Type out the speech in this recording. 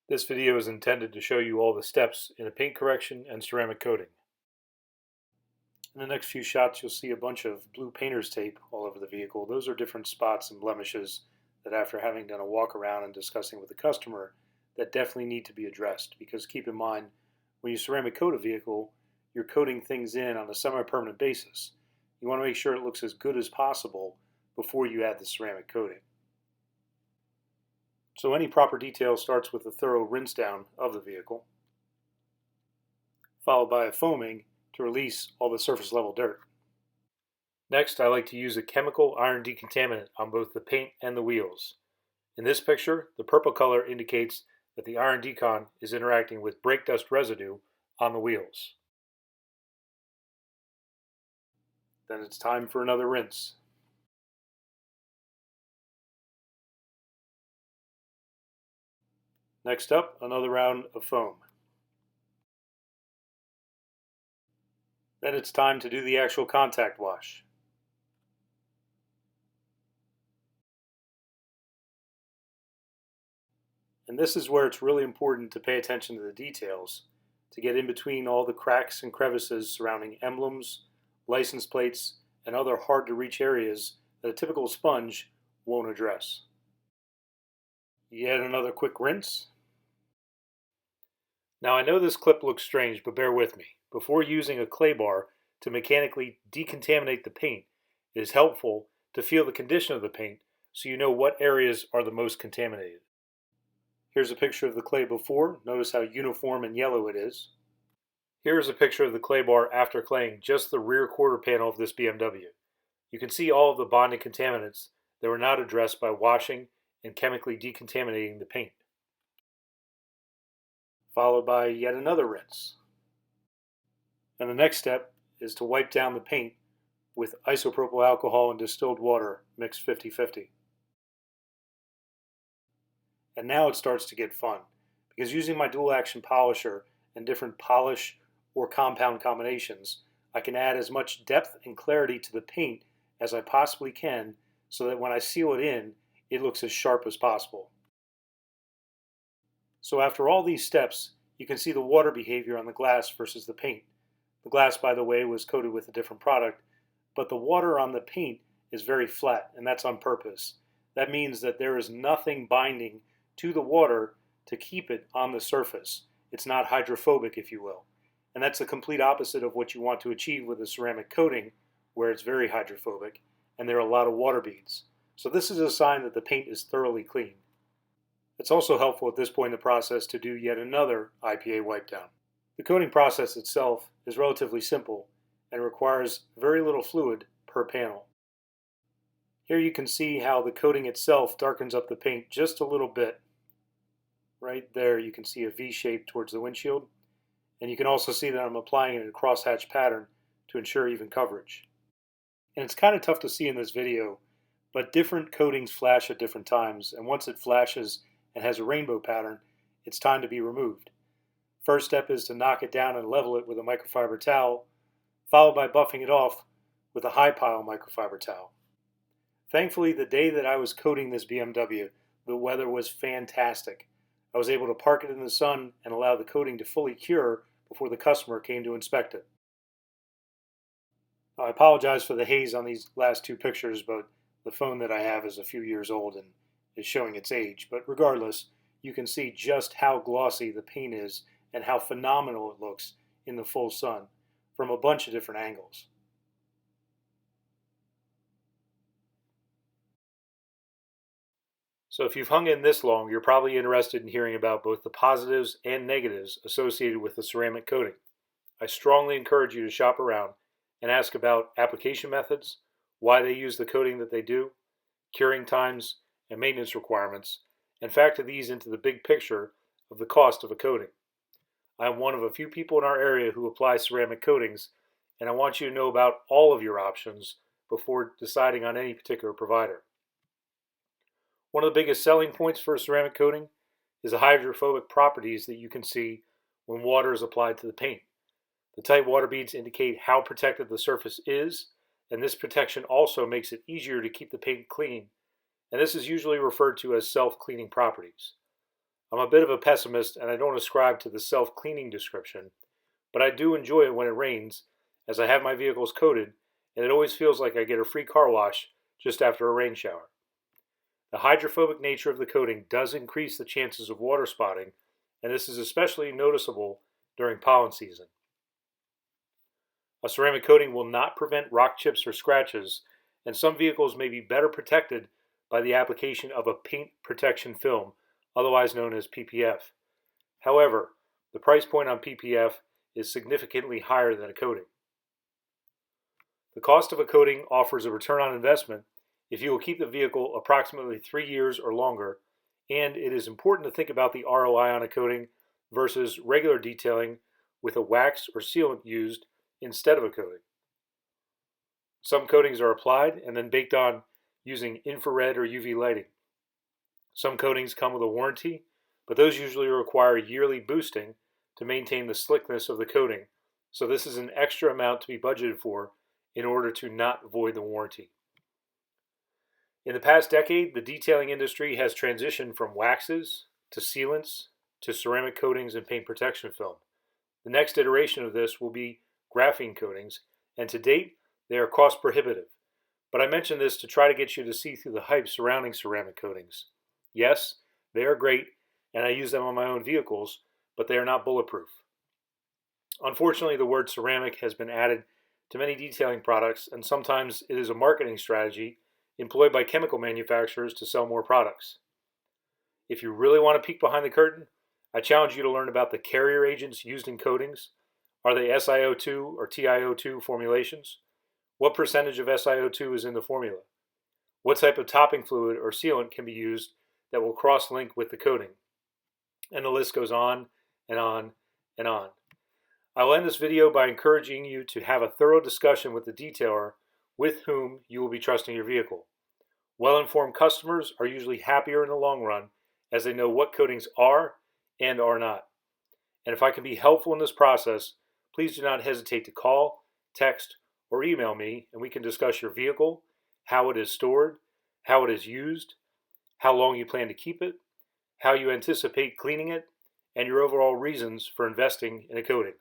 This video is intended to show you all the steps in a paint correction and ceramic coating. In the next few shots you'll see a bunch of blue painter's tape all over the vehicle. Those are different spots and blemishes that, after having done a walk around and discussing with the customer, that definitely need to be addressed, because keep in mind, when you ceramic coat a vehicle, you're coating things in on a semi-permanent basis. You want to make sure it looks as good as possible before you add the ceramic coating. So any proper detail starts with a thorough rinse down of the vehicle, followed by a foaming to release all the surface level dirt. Next, I like to use a chemical iron decontaminant on both the paint and the wheels. In this picture, the purple color indicates that the iron decon is interacting with brake dust residue on the wheels. Then it's time for another rinse. Next up, another round of foam. Then it's time to do the actual contact wash. And this is where it's really important to pay attention to the details, to get in between all the cracks and crevices surrounding emblems, license plates, and other hard to reach areas that a typical sponge won't address. Yet another quick rinse. Now I know this clip looks strange, but bear with me. Before using a clay bar to mechanically decontaminate the paint, it is helpful to feel the condition of the paint so you know what areas are the most contaminated. Here's a picture of the clay before. Notice how uniform and yellow it is. Here is a picture of the clay bar after claying just the rear quarter panel of this BMW. You can see all of the bonding contaminants that were not addressed by washing and chemically decontaminating the paint. Followed by yet another rinse. And the next step is to wipe down the paint with isopropyl alcohol and distilled water mixed 50-50. And now it starts to get fun, because using my dual action polisher and different polish or compound combinations, I can add as much depth and clarity to the paint as I possibly can, so that when I seal it in, it looks as sharp as possible. So after all these steps, you can see the water behavior on the glass versus the paint. The glass, by the way, was coated with a different product, but the water on the paint is very flat, and that's on purpose. That means that there is nothing binding to the water to keep it on the surface. It's not hydrophobic, if you will. And that's the complete opposite of what you want to achieve with a ceramic coating, where it's very hydrophobic and there are a lot of water beads. So this is a sign that the paint is thoroughly clean. It's also helpful at this point in the process to do yet another IPA wipe down. The coating process itself is relatively simple and requires very little fluid per panel. Here you can see how the coating itself darkens up the paint just a little bit. Right there you can see a V shape towards the windshield, and you can also see that I'm applying it in a crosshatch pattern to ensure even coverage. And it's kind of tough to see in this video, but different coatings flash at different times, and once it flashes and has a rainbow pattern, it's time to be removed. First step is to knock it down and level it with a microfiber towel, followed by buffing it off with a high pile microfiber towel. Thankfully, the day that I was coating this BMW, the weather was fantastic. I was able to park it in the sun and allow the coating to fully cure before the customer came to inspect it. Now, I apologize for the haze on these last two pictures, but the phone that I have is a few years old and is showing its age. But regardless, you can see just how glossy the paint is and how phenomenal it looks in the full sun from a bunch of different angles. So if you've hung in this long, you're probably interested in hearing about both the positives and negatives associated with the ceramic coating. I strongly encourage you to shop around and ask about application methods, why they use the coating that they do, curing times, and maintenance requirements, and factor these into the big picture of the cost of a coating. I am one of a few people in our area who apply ceramic coatings, and I want you to know about all of your options before deciding on any particular provider. One of the biggest selling points for a ceramic coating is the hydrophobic properties that you can see when water is applied to the paint. The tight water beads indicate how protected the surface is, and this protection also makes it easier to keep the paint clean, and this is usually referred to as self-cleaning properties. I'm a bit of a pessimist and I don't ascribe to the self-cleaning description, but I do enjoy it when it rains, as I have my vehicles coated, and it always feels like I get a free car wash just after a rain shower. The hydrophobic nature of the coating does increase the chances of water spotting, and this is especially noticeable during pollen season. A ceramic coating will not prevent rock chips or scratches, and some vehicles may be better protected by the application of a paint protection film, otherwise known as PPF. However, the price point on PPF is significantly higher than a coating. The cost of a coating offers a return on investment if you will keep the vehicle approximately 3 years or longer, and it is important to think about the ROI on a coating versus regular detailing with a wax or sealant used instead of a coating. Some coatings are applied and then baked on using infrared or UV lighting. Some coatings come with a warranty, but those usually require yearly boosting to maintain the slickness of the coating, so this is an extra amount to be budgeted for in order to not void the warranty. In the past decade, the detailing industry has transitioned from waxes to sealants to ceramic coatings and paint protection film. The next iteration of this will be graphene coatings, and to date, they are cost prohibitive. But I mention this to try to get you to see through the hype surrounding ceramic coatings. Yes, they are great, and I use them on my own vehicles, but they are not bulletproof. Unfortunately, the word ceramic has been added to many detailing products, and sometimes it is a marketing strategy employed by chemical manufacturers to sell more products. If you really want to peek behind the curtain, I challenge you to learn about the carrier agents used in coatings. Are they SiO2 or TiO2 formulations? What percentage of SiO2 is in the formula? What type of topping fluid or sealant can be used that will cross-link with the coating? And the list goes on and on and on. I will end this video by encouraging you to have a thorough discussion with the detailer with whom you will be trusting your vehicle. Well-informed customers are usually happier in the long run as they know what coatings are and are not. And if I can be helpful in this process, please do not hesitate to call, text, or email me, and we can discuss your vehicle, how it is stored, how it is used, how long you plan to keep it, how you anticipate cleaning it, and your overall reasons for investing in a coating.